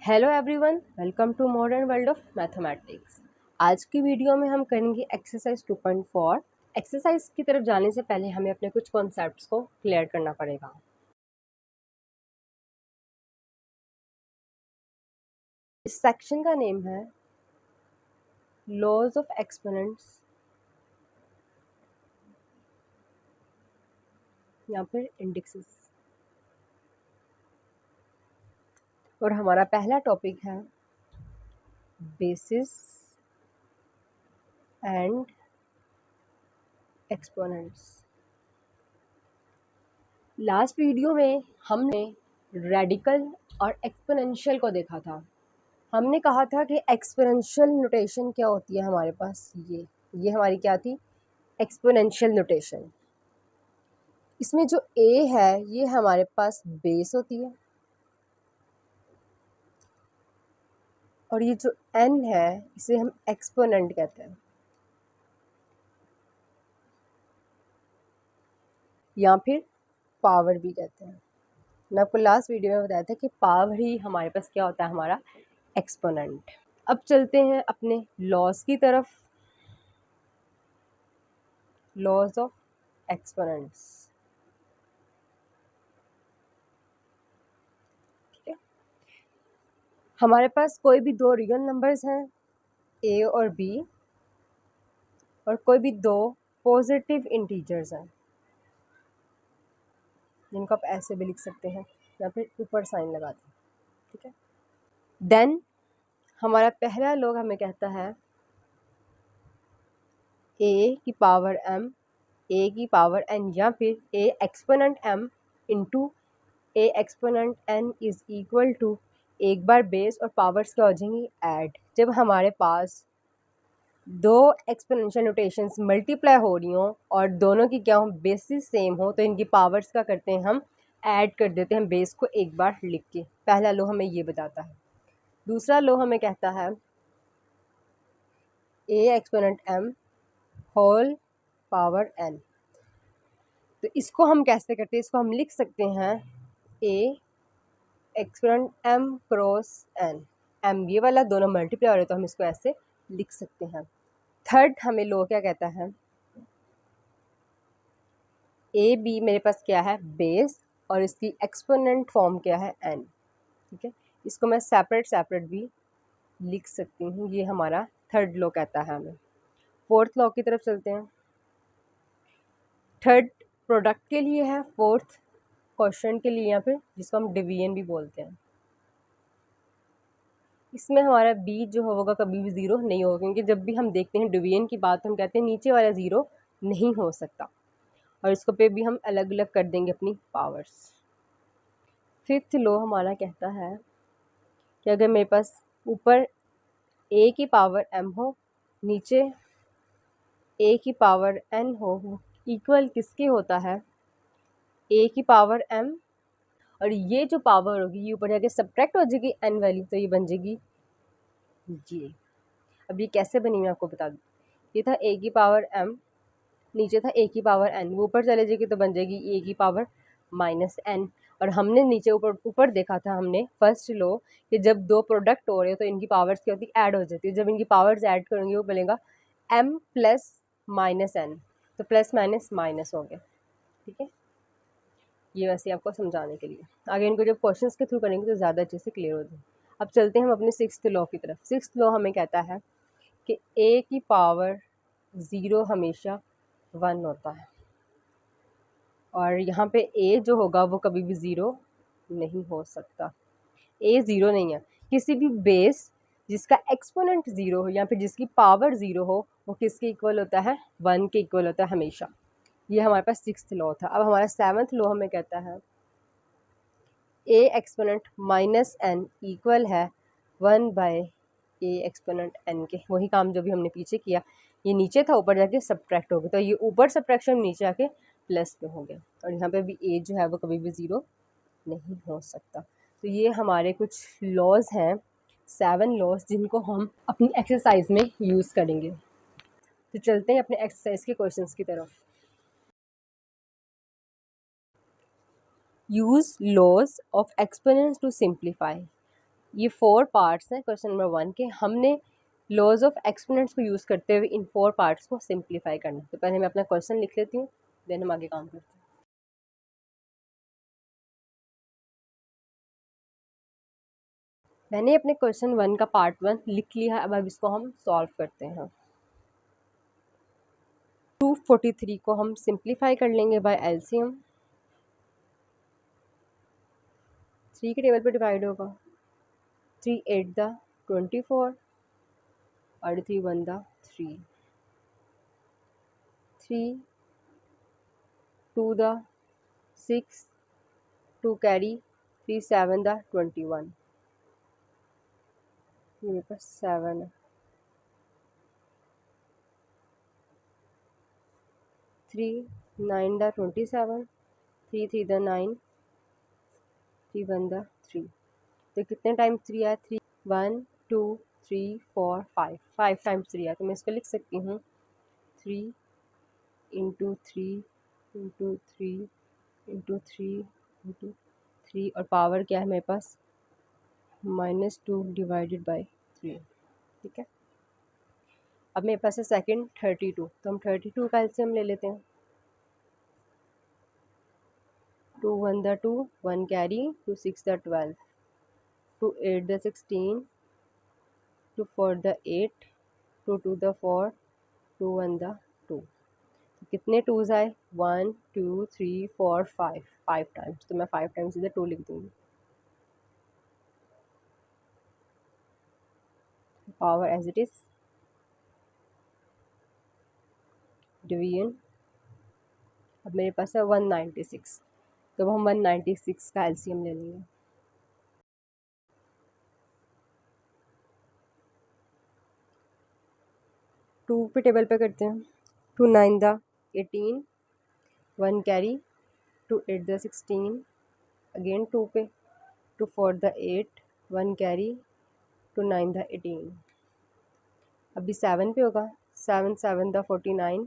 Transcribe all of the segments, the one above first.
Hello everyone, welcome to modern world of mathematics. आज की video में हम करेंगे एक्सरसाइज 2.4। एक्सरसाइज की तरफ जाने से पहले हमें अपने कुछ कॉन्सेप्ट्स को क्लियर करना पड़ेगा। इस सेक्शन का नेम है लॉज ऑफ एक्सपोनेंट्स या फिर इंडेक्सेस, और हमारा पहला टॉपिक है basis and exponents. Last video में हमने रेडिकल और एक्सपोनेंशियल को देखा था। हमने कहा था कि एक्सपोनेंशियल नोटेशन क्या होती है हमारे पास, ये हमारी क्या थी, एक्सपोनेंशियल नोटेशन। इसमें जो ए है ये हमारे पास बेस होती है, और ये जो एन है इसे हम एक्सपोनेंट कहते हैं, या फिर पावर भी कहते हैं। मैं आपको लास्ट वीडियो में बताया था कि पावर ही हमारे पास क्या होता है, हमारा एक्सपोनेंट। अब चलते हैं अपने लॉज की तरफ, लॉज ऑफ एक्सपोनेंट्स। ठीक है, हमारे पास कोई भी दो रियल नंबर्स हैं ए और बी, और कोई भी दो पॉजिटिव इंटीजर्स हैं जिनको आप ऐसे भी लिख सकते हैं या फिर ऊपर साइन लगा दें। ठीक है, देन हमारा पहला लॉग हमें कहता है ए की पावर एम, ए की पावर एन, या फिर A exponent M into A exponent N is equal to, एक बार बेस और पावर्स क्या हो जाएंगी, ऐड। जब हमारे पास दो एक्सपोनेंशियल नोटेशंस मल्टीप्लाई हो रही हों और दोनों की क्या हो, बेसिस सेम हो, तो इनकी पावर्स का करते हैं हम, ऐड कर देते हैं बेस को एक बार लिख के। पहला लो हमें ये बताता है। दूसरा लो हमें कहता है ए exponent M whole power N. तो इसको हम कैसे करते हैं, इसको हम लिख सकते हैं A exponent M cross N. M ये वाला दोनों मल्टीप्लाई हो रहे तो हम इसको ऐसे लिख सकते हैं। थर्ड हमें लो क्या कहता है, ए बी मेरे पास क्या है, बेस, और इसकी एक्सपोनेंट फॉर्म क्या है, एन। ठीक है, इसको मैं सेपरेट भी लिख सकती हूँ। ये हमारा थर्ड लॉ कहता है हमें। फोर्थ लॉ की तरफ चलते हैं। थर्ड प्रोडक्ट के लिए है, फोर्थ क्वेश्चन के लिए, या फिर जिसको हम डिवीजन भी बोलते हैं। इसमें हमारा बी जो होगा कभी भी ज़ीरो नहीं होगा, क्योंकि जब भी हम देखते हैं डिवीजन की बात, हम कहते हैं नीचे वाला ज़ीरो नहीं हो सकता, और इसको पे भी हम अलग अलग कर देंगे अपनी पावर्स। फिफ्थ लॉ हमारा कहता है कि अगर मेरे पास ऊपर ए की पावर एम हो, नीचे ए की पावर एन हो, वो इक्वल किसके होता है, ए की पावर एम, और ये जो पावर होगी ये ऊपर जाके सब्ट्रैक्ट हो जाएगी एन वैल्यू, तो ये बन जाएगी ये। अब ये कैसे बनी मैं आपको बता दूँ। ये था ए की पावर एम, नीचे था ए की पावर एन, वो ऊपर चले जाएगी तो बन जाएगी ए की पावर माइनस एन। और हमने नीचे ऊपर ऊपर देखा था हमने फर्स्ट लो कि जब दो प्रोडक्ट हो रहे हो तो इनकी पावर्स क्या होती है, ऐड हो जाती है। जब इनकी पावर्स ऐड करेंगे वो बनेगा एम प्लस माइनस एन, तो प्लस माइनस माइनस हो गया। ठीक है, ये वैसे आपको समझाने के लिए। आगे इनको जब क्वेश्चंस के थ्रू करेंगे तो ज़्यादा अच्छे से क्लियर हो जाए। अब चलते हैं हम अपने सिक्स्थ लॉ की तरफ। सिक्स्थ लॉ हमें कहता है कि ए की पावर ज़ीरो हमेशा वन होता है, और यहाँ पे ए जो होगा वो कभी भी ज़ीरो नहीं हो सकता। ए ज़ीरो नहीं है। किसी भी बेस जिसका एक्सपोनेंट ज़ीरो हो या फिर जिसकी पावर ज़ीरो हो, वो किसके इक्वल होता है, वन के इक्वल होता है हमेशा। ये हमारे पास सिक्स्थ लॉ था। अब हमारा सेवन्थ लॉ हमें कहता है ए एक्सपोनेंट माइनस एन इक्वल है one by a exponent n के। वही काम जो भी हमने पीछे किया, ये नीचे था ऊपर जाके सब्ट्रैक्ट हो गया, तो ये ऊपर सब्ट्रैक्शन नीचे आके प्लस में हो गया, और यहाँ पे भी ए जो है वो कभी भी ज़ीरो नहीं हो सकता। तो ये हमारे कुछ लॉज हैं, 7 लॉज, जिनको हम अपनी एक्सरसाइज में यूज़ करेंगे। तो चलते हैं अपने एक्सरसाइज के क्वेश्चंस की तरफ। Use laws of exponents to simplify. ये 4 पार्ट्स हैं क्वेश्चन नंबर 1 के। हमने लॉज ऑफ एक्सपोनेंट्स को यूज़ करते हुए इन 4 पार्ट्स को सिंप्लीफाई करना। तो पहले मैं अपना क्वेश्चन लिख लेती हूँ, देन हम आगे काम करते हैं। मैंने अपने क्वेश्चन 1 का पार्ट 1 लिख लिया है। अब इसको हम सॉल्व करते हैं। 243 को हम सिंप्लीफाई कर लेंगे बाय एलसीएम। 3 के टेबल पे डिवाइड होगा। 3 8 द 24 और 3 1 द 3, 3 2 द 6, 2 कैरी, 3 7 द 21, मेरे पास 7 है। 3 9 द 27, 3 3 द 9, 3 1 द 3। तो कितने टाइम 3 आया? 3 1 2 3 4 5 5 टाइम्स 3 आया। तो मैं इसको लिख सकती हूँ 3 इंटू 3 इंटू 3 इंटू 3 इंटू 3 और पावर क्या है मेरे पास? -2 डिवाइडेड बाई 3। ठीक है। अब मेरे पास है सेकंड 32, तो हम 32 का एलसीएम ले लेते हैं। 2 1 the 2, 1 carry, 2 6 the 12, 2 8 the 16, 2 4 the 8, 2 2 the 4, 2 1 the 2। तो कितने टूज आए? 1 2 3 4 5 5 टाइम्स। तो मैं 5 टाइम्स इधर 2 लिख दूँगी। Power as it is, division. अब मेरे पास है 196, तो हम 196 का एलसीएम ले लेंगे। टू पे टेबल पे करते हैं। 2 9 द 18, 1 कैरी, 2 8 द 16, अगेन 2 पे, 2 4 द 8, 1 कैरी, 2 9 द 18। अभी 7 पे होगा। 7 7 द 49,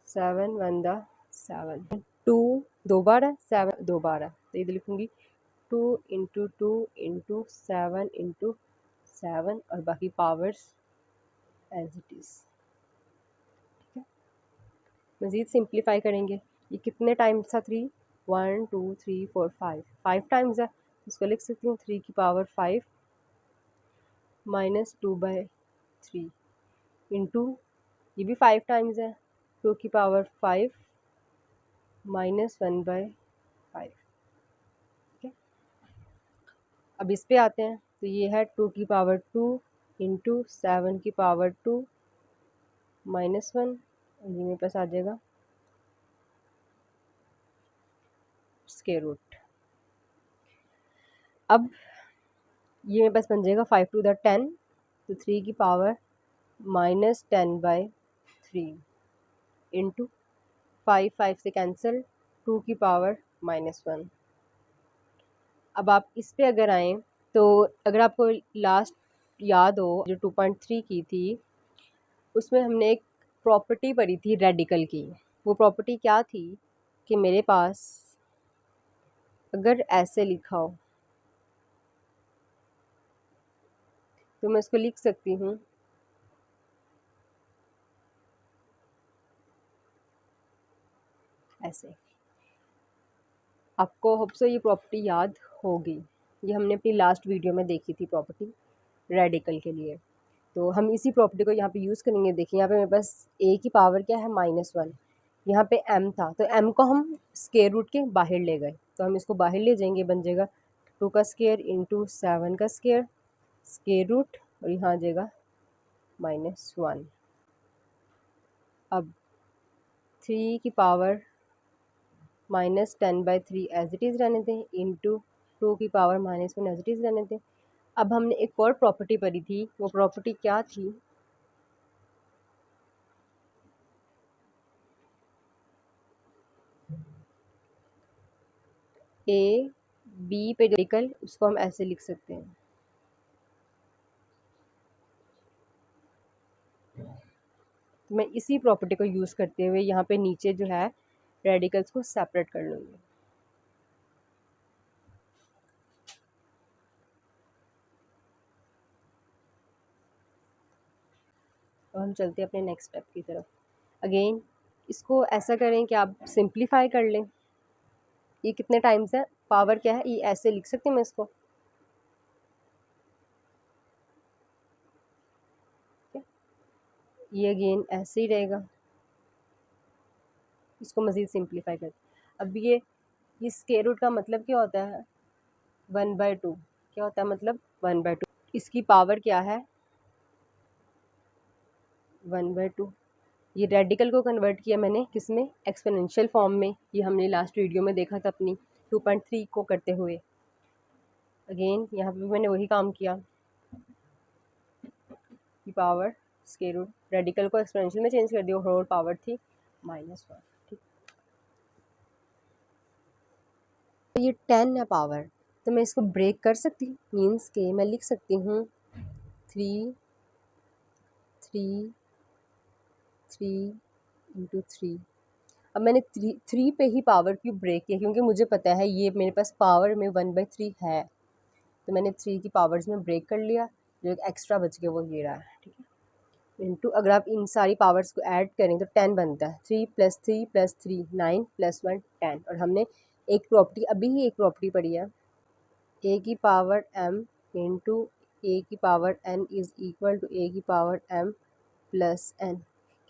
7 1 द 7। 2 2 बार है, 7 2 बार है, तो इधर लिखूँगी 2 इंटू 2 इंटू 7 इंटू 7 और बाकी पावर्स एज इट इज़। ठीक है। मज़ीद सिंप्लीफाई करेंगे। ये कितने टाइम्स था? 3 1 2 3 4 5 5 टाइम्स है। इसको लिख सकती हूँ 3 की पावर 5 -2/3 इंटू, ये भी 5 टाइम्स है, 2 की पावर 5 -1/5। ठीक है। अब इस पे आते हैं। तो ये है 2 की पावर 2 इंटू 7 की पावर 2 -1, ये मेरे पास आ जाएगा स्क्वायर रूट। अब ये मेरे पास बन जाएगा 5 टू द 10, तो 3 की पावर -10/3 इंटू 5 5 से कैंसिल, 2 की पावर -1। अब आप इस पे अगर आएँ तो अगर आपको लास्ट याद हो जो 2.3 की थी, उसमें हमने एक प्रॉपर्टी पढ़ी थी रेडिकल की। वो प्रॉपर्टी क्या थी कि मेरे पास अगर ऐसे लिखा हो तो मैं इसको लिख सकती हूँ ऐसे। आपको होप सो ये प्रॉपर्टी याद होगी। ये हमने अपनी लास्ट वीडियो में देखी थी प्रॉपर्टी रेडिकल के लिए। तो हम इसी प्रॉपर्टी को यहाँ पे यूज़ करेंगे। देखिए यहाँ पे मेरे पास a की पावर क्या है? -1। यहाँ पे m था, तो m को हम स्क्वायर रूट के बाहर ले गए, तो हम इसको बाहर ले जाएंगे, बन जाएगा 2 का स्क्वायर इंटू 7 का स्क्वायर, स्क्वायर रूट, और यहाँ आ जाएगा -1। अब 3 की पावर -10/3 एज इट इज़ रहने दें, इंटू 2 की पावर -1 एज इट इज़ रहने दें। अब हमने एक और प्रॉपर्टी पढ़ी थी, वो प्रॉपर्टी क्या थी? ए बी पे रेडिकल, उसको हम ऐसे लिख सकते हैं। तो मैं इसी प्रॉपर्टी को यूज़ करते हुए यहाँ पे नीचे जो है रेडिकल्स को सेपरेट कर लूँगी। और हम चलते हैं अपने नेक्स्ट स्टेप की तरफ। अगेन इसको ऐसा करें कि आप सिंप्लीफाई कर लें। ये कितने टाइम्स है, पावर क्या है, ये ऐसे लिख सकते हैं मैं इसको, ये अगेन ऐसे ही रहेगा। इसको मज़ीद सिंप्लीफाई कर, अब ये स्क्वायर रूट का मतलब क्या होता है, 1/2। क्या होता है मतलब 1/2। इसकी पावर क्या है 1/2। ये रेडिकल को कन्वर्ट किया मैंने किस में, एक्सपोनेंशियल फॉर्म में। ये हमने लास्ट वीडियो में देखा था अपनी 2.3 को करते हुए। अगेन यहाँ पे भी मैंने वही काम किया कि पावर स्क्वायर रूट, रेडिकल को एक्सपोनेंशियल में चेंज कर दिया, होल पावर थी -1। ठीक, तो ये 10 है पावर, तो मैं इसको ब्रेक कर सकती हूँ, मीन्स के मैं लिख सकती हूँ 3 3 3 इंटू 3। अब मैंने 3 पे ही पावर क्यूब ब्रेक किया, क्योंकि मुझे पता है ये मेरे पास पावर में 1/3 है, तो मैंने 3 की पावर्स में ब्रेक कर लिया, जो एक एक्स्ट्रा बच गया वो ये रहा है। ठीक है, इंटू अगर आप इन सारी पावर्स को ऐड करें तो 10 बनता है। 3 + 3 + 3 9 + 1 10। और हमने एक प्रॉपर्टी, अभी ही एक प्रॉपर्टी पढ़ी है, a की पावर m इंटू a की power n is equal to a की पावर m प्लस n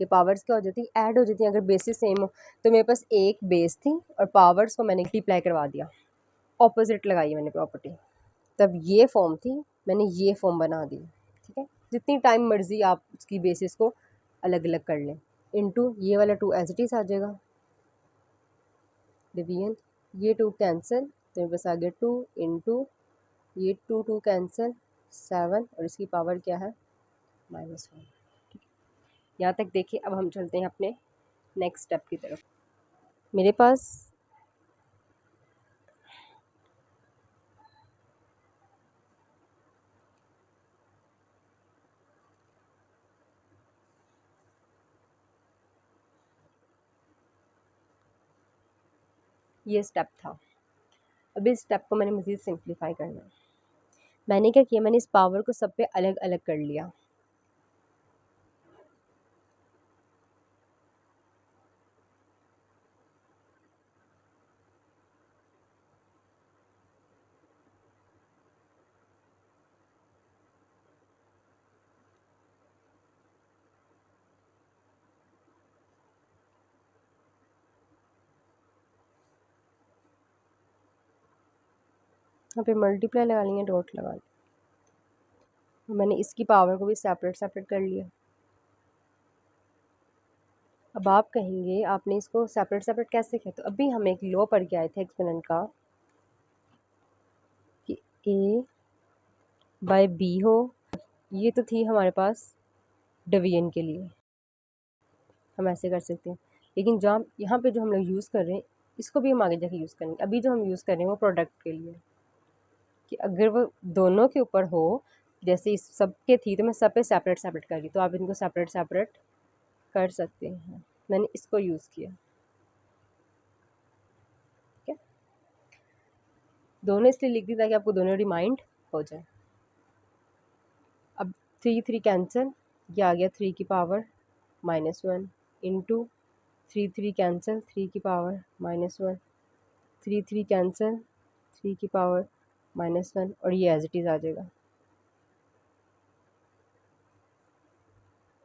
के पावर्स क्या हो जाती है, ऐड हो जाती हैं अगर बेसिस सेम हो। तो मेरे पास एक बेस थी और पावर्स को मैंने मल्टीप्लाई करवा दिया, ऑपोजिट लगाई मैंने प्रॉपर्टी, तब ये फॉर्म थी, मैंने ये फॉर्म बना दी। ठीक है, जितनी टाइम मर्जी आप उसकी बेसिस को अलग अलग कर लें। इनटू ये वाला 2 एज इट इज़ आ जाएगा, डिवीजन ये 2 कैंसिल, तो मेरे पास आ गया 2 इंटू ये 2 कैंसिल 7, और इसकी पावर क्या है -1। यहाँ तक देखिए। अब हम चलते हैं अपने नेक्स्ट स्टेप की तरफ। मेरे पास ये स्टेप था, अब इस स्टेप को मैंने मज़ीद सिंप्लीफाई करना है। मैंने क्या किया, मैंने इस पावर को सब पे अलग अलग कर लिया। यहाँ पे मल्टीप्लाई लगा लेंगे, डॉट लगा लें। मैंने इसकी पावर को भी सेपरेट सेपरेट कर लिया। अब आप कहेंगे आपने इसको सेपरेट सेपरेट कैसे किया, तो अभी हम एक लॉ पढ़ के आए थे एक्सपोनेंट का कि a/b हो। ये तो थी हमारे पास डिवीजन के लिए, हम ऐसे कर सकते हैं। लेकिन जहाँ यहाँ पे जो हम लोग यूज़ कर रहे हैं, इसको भी हम आगे जाके यूज़ करेंगे। अभी जो हम यूज़ कर रहे हैं वो प्रोडक्ट के लिए, कि अगर वो दोनों के ऊपर हो, जैसे इस सब के थी तो मैं सब पे सेपरेट सेपरेट कर रही, तो आप इनको सेपरेट सेपरेट कर सकते हैं। मैंने इसको यूज़ किया। ठीक है, दोनों इसलिए लिख दी ताकि आपको दोनों रिमाइंड हो जाए। अब 3 3 कैंसिल, ये आ गया 3 की पावर -1 इंटू 3 3 कैंसिल, 3 की पावर -1, 3 3 कैंसिल, 3 की पावर -1, और ये एज इट इज़ आ जाएगा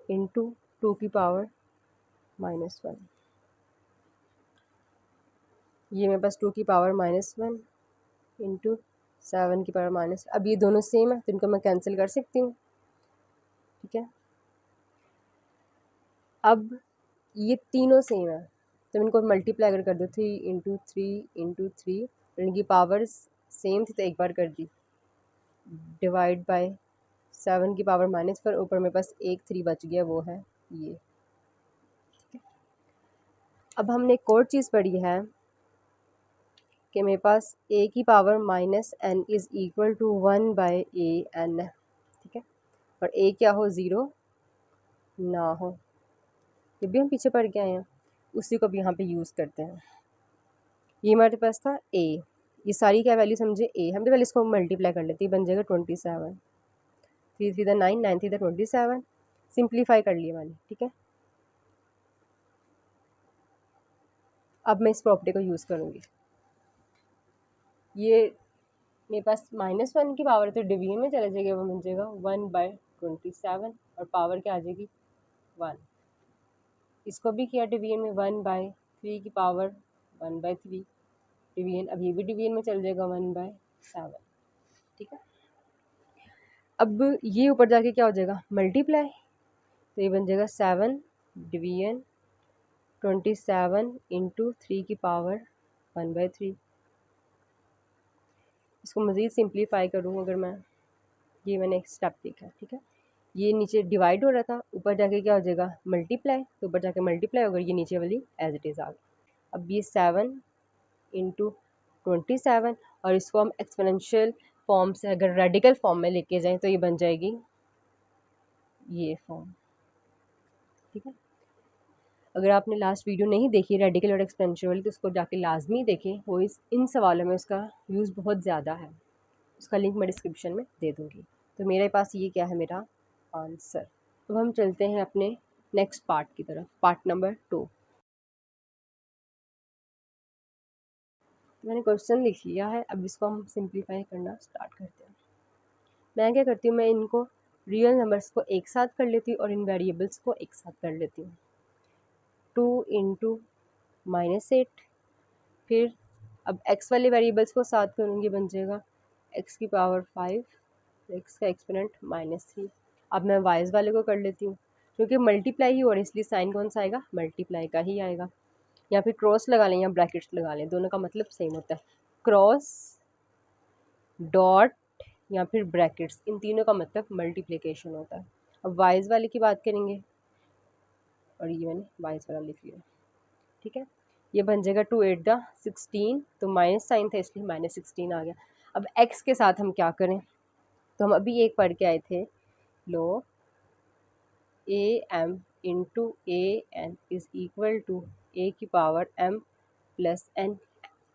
इंटू 2 की पावर -1। ये मेरे पास 2 की पावर -1 इंटू 7 की पावर माइनस। अब ये दोनों सेम है तो इनको मैं कैंसिल कर सकती हूँ। ठीक है, अब ये तीनों सेम है तो इनको मल्टीप्लाई अगर कर दो 3 इंटू 3 इंटू 3, इनकी पावर्स सेम थी तो एक बार कर दी, डिवाइड बाय 7 की पावर -4, ऊपर मेरे पास एक 3 बच गया, वो है ये। ठीक है, अब हमने एक और चीज़ पढ़ी है कि मेरे पास a की power -n is equal to 1/a(n) है। ठीक है, और a क्या हो, 0 ना हो। ये भी हम पीछे पढ़ के आए हैं, उसी को भी यहाँ पे यूज़ करते हैं। ये हमारे पास था a, ये सारी क्या वैल्यू समझे a, हम तो पहले इसको मल्टीप्लाई कर लेते हैं, बन जाएगा 27। 3 3 9, 9 3 27, सिंप्लीफाई कर लिया मैंने, ठीक है। अब मैं इस प्रॉपर्टी को यूज़ करूँगी। ये मेरे पास -1 की पावर तो डिवीजन में चला जाएगा, वो बन जाएगा 1/27 और पावर क्या आ जाएगी 1। इसको भी किया डिवीजन में 1/3 की पावर 1/3 डिवीजन, अब ये भी डिवीजन में चल जाएगा 1/7, ठीक है। अब ये ऊपर जाके क्या हो जाएगा मल्टीप्लाई, तो ये बन जाएगा 7 डिवीजन 27 इंटू 3 की पावर 1/3। इसको मज़ीद सिंप्लीफाई करूँ अगर मैं, ये मैंने एक स्टेप देखा, ठीक है। ये नीचे डिवाइड हो रहा था, ऊपर जाके क्या हो जाएगा मल्टीप्लाई, तो ऊपर जाके मल्टीप्लाई होगा, ये नीचे वाली एज इट इज़ आ गई। अब ये 7 इंटू 27 और इसको हम एक्सपोनेंशियल फॉर्म से अगर रेडिकल फॉर्म में लेके जाएं तो ये बन जाएगी ये फॉर्म, ठीक है। अगर आपने लास्ट वीडियो नहीं देखी रेडिकल और एक्सपोनेंशियल वाली तो उसको जाके लाजमी देखें, वो इन सवालों में उसका यूज़ बहुत ज़्यादा है, उसका लिंक मैं डिस्क्रिप्शन में दे दूँगी। तो मेरे पास ये क्या है मेरा आंसर। अब हम चलते हैं अपने नेक्स्ट पार्ट की तरफ, पार्ट नंबर 2। मैंने क्वेश्चन लिख लिया है, अब इसको हम सिंप्लीफाई करना स्टार्ट करते हैं। मैं क्या करती हूँ, मैं इनको रियल नंबर्स को एक साथ कर लेती हूँ और इन वेरिएबल्स को एक साथ कर लेती हूँ। 2 इंटू -8, फिर अब x वाले वेरिएबल्स को साथ करूँगी, बन जाएगा x की पावर 5, x का एक्सपोनेंट -3। अब मैं वाइज वाले को कर लेती हूँ, क्योंकि मल्टीप्लाई ही हो रहा है इसलिए साइन कौन सा आएगा मल्टीप्लाई का ही आएगा, या फिर क्रॉस लगा लें या ब्रैकेट्स लगा लें, दोनों का मतलब सेम होता है। क्रॉस, डॉट या फिर ब्रैकेट्स, इन तीनों का मतलब मल्टीप्लिकेशन होता है। अब वाइज वाले की बात करेंगे और ये मैंने वाइज वाला लिख लिया, ठीक है। ये बन जाएगा 2 8 द 16, तो माइनस साइन था इसलिए -16 आ गया। अब x के साथ हम क्या करें, तो हम अभी एक पढ़ के आए थे, लो am into an is equal to a की power m plus n।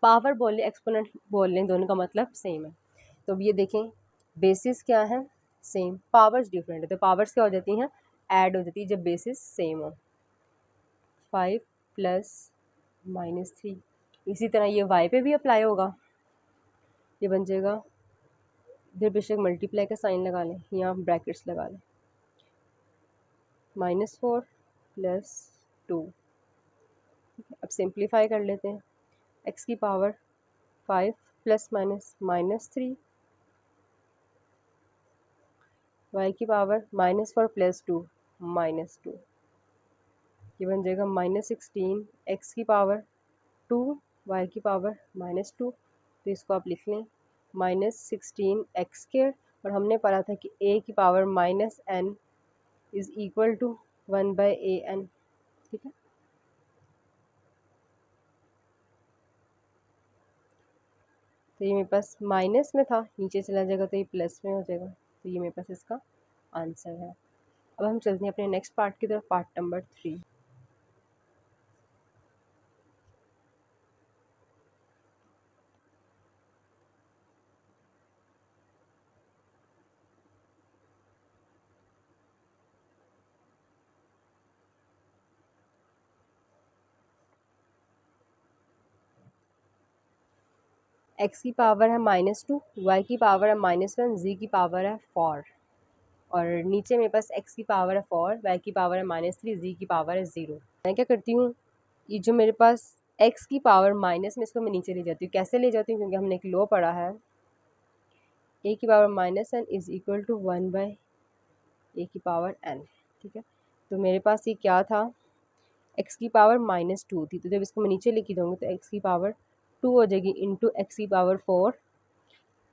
Power बोल लें एक्सपोनेंट बोल लें, दोनों का मतलब सेम है। तो अब ये देखें बेसिस क्या है सेम, पावर्स डिफरेंट है, तो पावर्स क्या हो जाती हैं ऐड हो जाती है जब बेसिस सेम हो। 5 प्लस -3, इसी तरह ये y पे भी अप्लाई होगा, ये बन जाएगा, इधर बेशक मल्टीप्लाई का साइन लगा लें या ब्रैकेट्स लगा लें, -4 प्लस 2। अब सिंप्लीफाई कर लेते हैं, x की पावर 5 प्लस -3, y की पावर -4 प्लस 2 -2, ये बन जाएगा -16, x की पावर 2, y की पावर -2, तो इसको आप लिख लें -16 एक्स स्क्वायर, और हमने पढ़ा था कि a की power -n is equal to 1/an, ठीक है। तो ये मेरे पास माइनस में था, नीचे चला जाएगा तो ये प्लस में हो जाएगा, तो ये मेरे पास इसका आंसर है। अब हम चलते हैं अपने नेक्स्ट पार्ट की तरफ, पार्ट नंबर 3। x की पावर है -2, y की पावर है -1, z की पावर है 4, और नीचे मेरे पास x की पावर है 4, y की पावर है -3, z की पावर है 0। मैं क्या करती हूँ, ये जो मेरे पास x की पावर माइनस में, इसको मैं नीचे ले जाती हूँ। कैसे ले जाती हूँ, क्योंकि हमने एक लॉ पढ़ा है a की power -n is equal to 1/a की पावर n, ठीक है। तो मेरे पास ये क्या था, x की पावर -2 थी, तो जब इसको मैं नीचे लेके जाऊँगी तो x की पावर 2 हो जाएगी इंटू x की पावर 4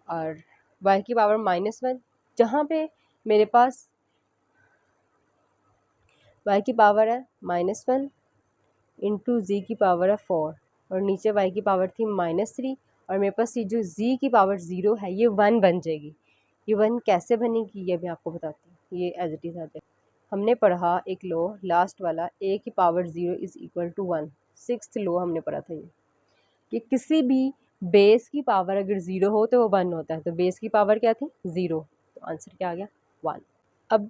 और y की पावर -1, जहाँ पे मेरे पास y की पावर है -1 इंटू z की पावर है 4 और नीचे y की पावर थी -3, और मेरे पास ये जो z की पावर 0 है ये 1 बन जाएगी। ये 1 कैसे बनेगी ये मैं आपको बताती हूँ, ये एज इट इज़ आ जाए। हमने पढ़ा एक लॉ लास्ट वाला, a की power 0 is equal to 1, 6th law हमने पढ़ा था ये, कि किसी भी बेस की पावर अगर 0 हो तो वो 1 होता है। तो बेस की पावर क्या थी 0, तो आंसर क्या आ गया 1। अब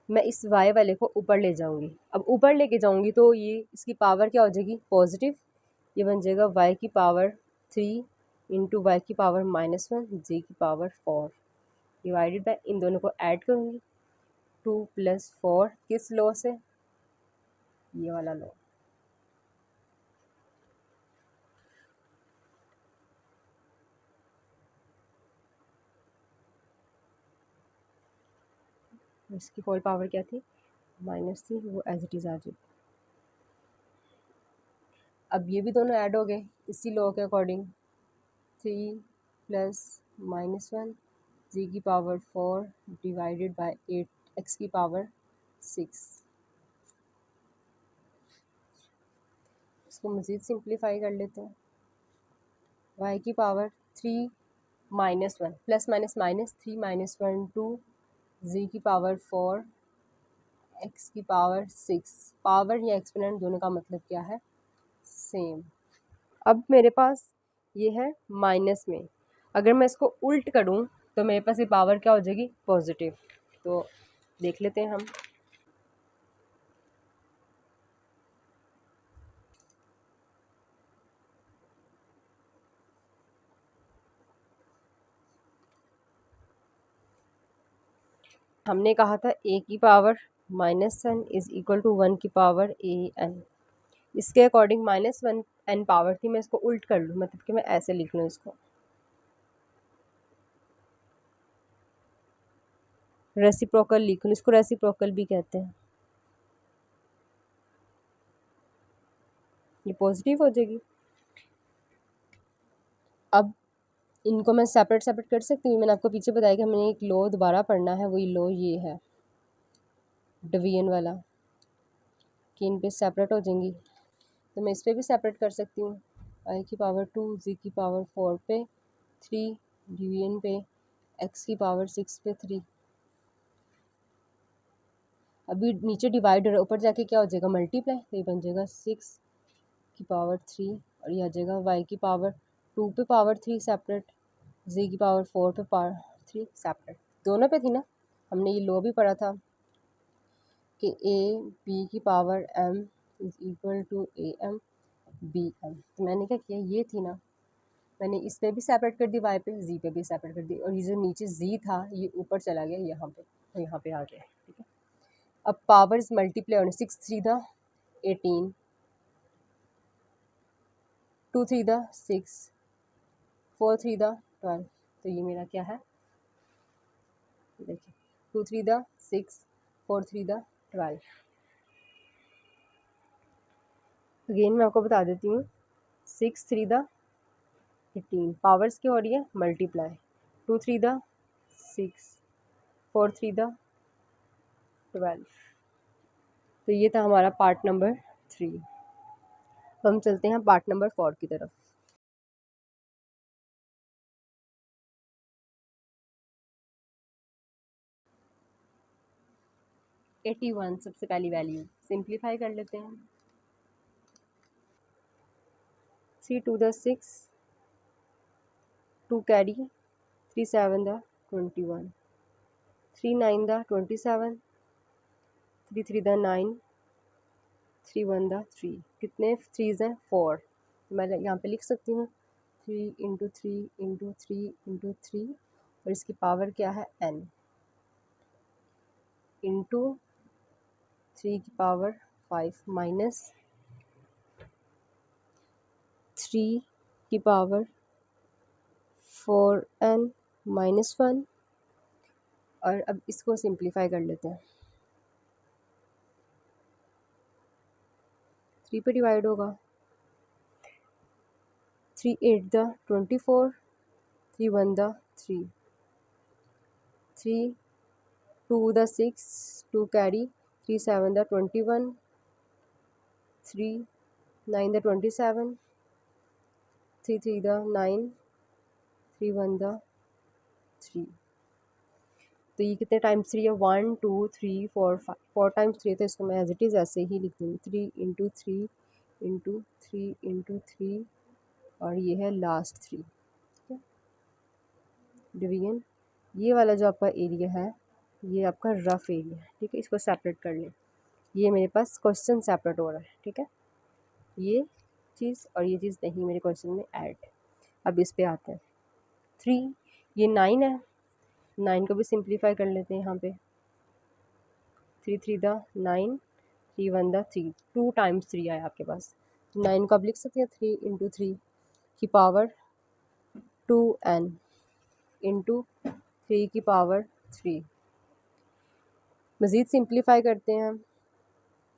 मैं इस y वाले को ऊपर ले जाऊंगी। अब ऊपर लेके जाऊंगी तो ये इसकी पावर क्या हो जाएगी, पॉजिटिव। ये बन जाएगा y की पावर 3 इंटू वाई की पावर -1 जी की पावर 4 डिवाइडेड बाय, इन दोनों को ऐड करूंगी, 2 + 4 किस लॉ से, ये वाला लॉ। इसकी होल पावर क्या थी, -3, वो एज इट इज़ आ जाएगी। अब ये भी दोनों ऐड हो गए इसी लॉ के अकॉर्डिंग, 3 + -1 जी की पावर 4 डिवाइडेड बाय 8 एक्स की पावर 6। इसको मज़ीद सिंप्लीफाई कर लेते हैं, y की power 3 -1 plus minus minus 3 -1 2 z की पावर 4 x की पावर 6। पावर या एक्सपोनेंट दोनों का मतलब क्या है, सेम। अब मेरे पास ये है माइनस में, अगर मैं इसको उल्ट करूँ तो मेरे पास ये पावर क्या हो जाएगी, पॉजिटिव। तो देख लेते हैं हम। हमने कहा था a की power -n is equal to 1 की पावर an। इसके अकॉर्डिंग -1 n पावर थी, मैं इसको उल्ट कर लूँ, मतलब कि मैं ऐसे लिख लूँ इसको, रेसिप्रोकल लिख लूँ, इसको रेसिप्रोकल भी कहते हैं। ये पॉजिटिव हो जाएगी। अब इनको मैं सेपरेट सेपरेट कर सकती हूँ। मैंने आपको पीछे बताया कि हमें एक लॉ दोबारा पढ़ना है, वही लॉ ये है डिवीजन वाला, कि इन पे सेपरेट हो जाएंगी। तो मैं इस पर भी सेपरेट कर सकती हूँ, आई की पावर 2 जी की पावर 4 पे 3 डिवीजन पे एक्स की पावर 6 पे 3। अभी नीचे डिवाइड हो रहा है, ऊपर जाके क्या हो जाएगा, मल्टीप्लाई, तो ये बन जाएगा 6 की पावर 3 और ये आ जाएगा वाई की पावर 2 पे पावर 3 सेपरेट, जी की पावर 4 पे पावर 3 सेपरेट। दोनों पे थी ना, हमने ये लॉ भी पढ़ा था कि ए बी की power m is equal to a m b m. तो मैंने क्या किया, ये थी ना, मैंने इस पे भी सेपरेट कर दी, वाई पे, जी पे भी सेपरेट कर दी, और ये जो नीचे जी था ये ऊपर चला गया यहाँ पे, और यहाँ पे आ गया। ठीक है, अब पावर्स मल्टीप्लाई होने, 6 3 दा 18, 2 3 दा 6, 4 3 दा 12। तो ये मेरा क्या है, देखिए 2 3 दा 6, 4 3 दा 12। अगेन मैं आपको बता देती हूँ, 6 3 दा 18, पावर्स क्या हो रही है, मल्टीप्लाई, 2 3 दा 6, 4 3 दा 12। तो ये था हमारा पार्ट नंबर 3। तो हम चलते हैं पार्ट नंबर 4 की तरफ। एटी वन सबसे पहली वैल्यू, सिंप्लीफाई कर लेते हैं। 3 2 दा 6, 2 कैरी, 3 7 दा 21, 3 9 दा 27, 3 3 दा 9, 3 1 दा 3। कितने थ्रीज हैं, 4। तो मैं यहाँ पे लिख सकती हूँ 3 इंटू 3 इंटू 3 इंटू 3, और इसकी पावर क्या है, n, इंटू 3 की पावर 5 माइनस 3 की पावर 4n माइनस 1। और अब इसको सिंप्लीफाई कर लेते हैं, 3 पे डिवाइड होगा, 3 8 दा 24, 3 1 दा 3, 3 2 दा 6, 2 कैरी, 3 7 दा 21, 3 9 दा 27, 3 3 दा 9, 3 1 दा 3। तो ये कितने टाइम्स 3 है, 1 2 3 4 5, 4 टाइम्स 3, तो इसको मैं एज इट इज़ ऐसे ही लिख दूँगी, 3 इंटू 3 इंटू 3 इंटू 3, और ये है लास्ट 3। ठीक है, डिवीजन, ये वाला जो आपका एरिया है ये आपका रफ एरिया है, ठीक है। इसको सेपरेट कर लें। ये मेरे पास क्वेश्चन सेपरेट हो रहा है, ठीक है। ये चीज़ और ये चीज़ नहीं मेरे क्वेश्चन में ऐड। अब इस पे आते हैं। 3, ये 9 है, 9 को भी सिंप्लीफाई कर लेते हैं यहाँ पे। 3 3 द 9, 3 1 द 3, 2 टाइम्स 3 आया आपके पास। 9 को आप लिख सकते हैं 3 इंटू 3 की पावर 2n इंटू 3 की पावर 3। मज़ीद सिंप्लीफाई करते हैं।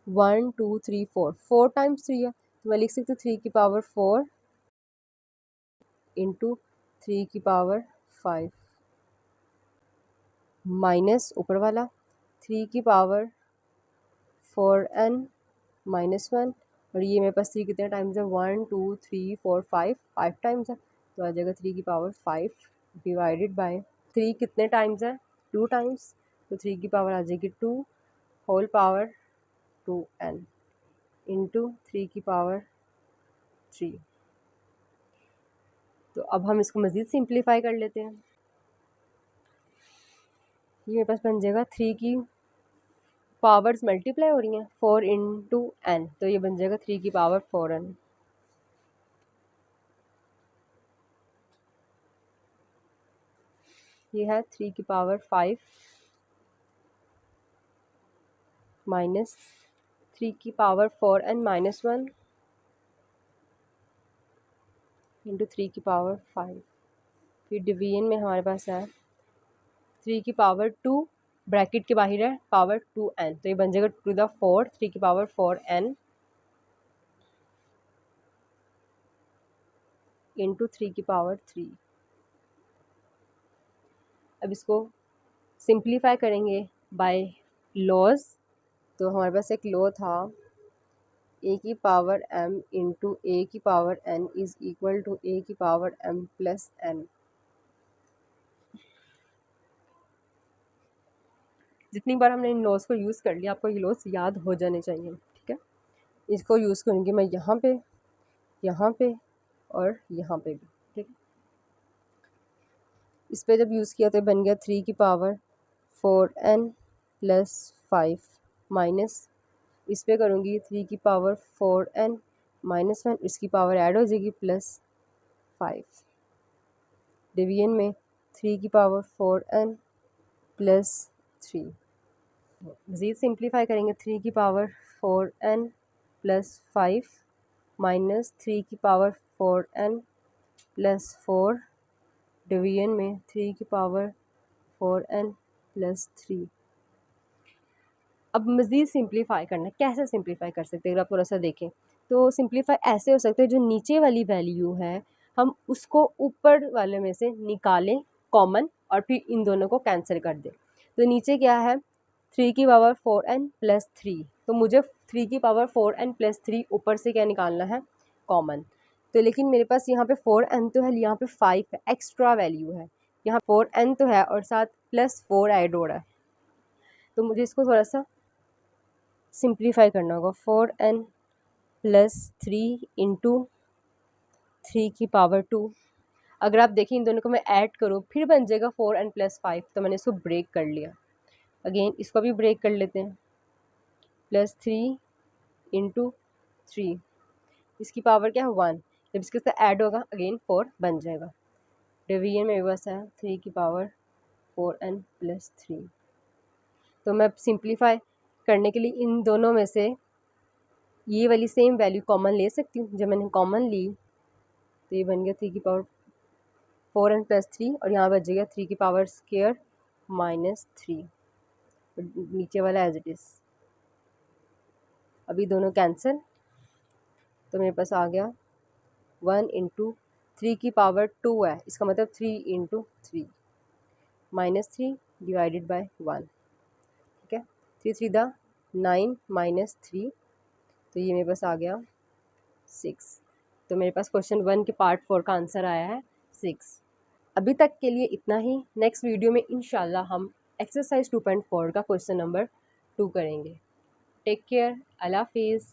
1 2 3 4, 4 टाइम्स 3 है तो मैं लिख सकती हूँ 3 की पावर 4 इंटू 3 की पावर 5 माइनस ऊपर वाला 3 की पावर 4n माइनस 1। और ये मेरे पास 3 कितने टाइम्स है, 1 2 3 4 5 टाइम्स है तो आ जाएगा 3 की पावर 5 डिवाइडेड बाय 3 कितने टाइम्स है, 2 टाइम्स, तो 3 की पावर आ जाएगी 2 होल पावर 2n इंटू 3 की पावर 3। तो अब हम इसको मज़ीद सिंप्लीफाई कर लेते हैं। ये मेरे पास बन जाएगा 3 की पावर्स मल्टीप्लाई हो रही हैं 4 इंटू n, तो ये बन जाएगा 3 की पावर 4n। ये है 3 की पावर 5 माइनस 3 की पावर 4n माइनस 1 इंटू 3 की पावर 5। फिर डिवीजन में हमारे पास है 3 की पावर 2 ब्रैकेट के बाहर है पावर 2n, तो ये बन जाएगा 2 द 4 3 की पावर 4n इंटू 3 की पावर 3। अब इसको सिंप्लीफाई करेंगे बाय लॉज। तो हमारे पास एक लॉ था a की पावर m इंटू a की power n is equal to a की पावर m प्लस n। जितनी बार हमने इन लॉज को यूज़ कर लिया आपको ये लॉज याद हो जाने चाहिए, ठीक है। इसको यूज़ करूँगी मैं यहाँ पे और यहाँ पे भी, ठीक है। इस पे जब यूज़ किया तो बन गया 3 की पावर 4n प्लस 5 माइनस इस पे करूँगी 3 की पावर 4n माइनस 1, इसकी पावर ऐड हो जाएगी प्लस 5। डिवीजन में 3 की पावर 4n प्लस 3। मज़ीद सिंप्लीफाई करेंगे 3 की पावर 4n प्लस 5 माइनस 3 की पावर 4n प्लस 4 डिवीजन में 3 की पावर 4n प्लस 3। अब मज़ीद सिंप्लीफाई करना है। कैसे सिंप्लीफाई कर सकते हैं अगर आप थोड़ा सा देखें तो सिंप्लीफाई ऐसे हो सकते हैं जो नीचे वाली वैल्यू है हम उसको ऊपर वाले में से निकालें कॉमन और फिर इन दोनों को कैंसिल कर दें। तो नीचे क्या है 3 की पावर 4n प्लस 3, तो मुझे 3 की पावर 4n प्लस 3 ऊपर से क्या निकालना है कॉमन। तो लेकिन मेरे पास यहाँ पे 4n तो है, यहाँ पे 5 है, एक्स्ट्रा वैल्यू है। यहाँ 4n तो है और साथ प्लस 4 ऐड हो रहा है, तो मुझे इसको थोड़ा सा सिंप्लीफाई करना होगा। 4n प्लस 3 इंटू 3 की पावर 2। अगर आप देखें इन दोनों को मैं ऐड करूँ फिर बन जाएगा 4n प्लस 5, तो मैंने इसको ब्रेक कर लिया। अगेन इसको भी ब्रेक कर लेते हैं। प्लस 3 इंटू 3, इसकी पावर क्या है 1, जब इसके साथ ऐड होगा अगेन 4 बन जाएगा। डिवीजन में बस है 3 की पावर 4n प्लस 3। तो मैं सिंप्लीफाई करने के लिए इन दोनों में से ये वाली सेम वैल्यू कॉमन ले सकती हूँ। जब मैंने कॉमन ली तो ये बन गया 3 की पावर 4n प्लस 3 और यहाँ बच जाएगा 3 की पावर स्क्वायर माइनस 3, नीचे वाला एज इट इज़। अभी दोनों कैंसिल, तो मेरे पास आ गया 1 इंटू 3 की पावर 2 है, इसका मतलब 3 इंटू 3 माइनस 3 डिवाइडेड बाय 1, ठीक है। 3 3 द 9 माइनस 3, तो ये मेरे पास आ गया 6। तो मेरे पास क्वेश्चन 1 के पार्ट 4 का आंसर आया है 6। अभी तक के लिए इतना ही। नेक्स्ट वीडियो में इंशाल्लाह हम एक्सरसाइज 2.4 का क्वेश्चन नंबर 2 करेंगे। टेक केयर, अल्लाह हाफिज़।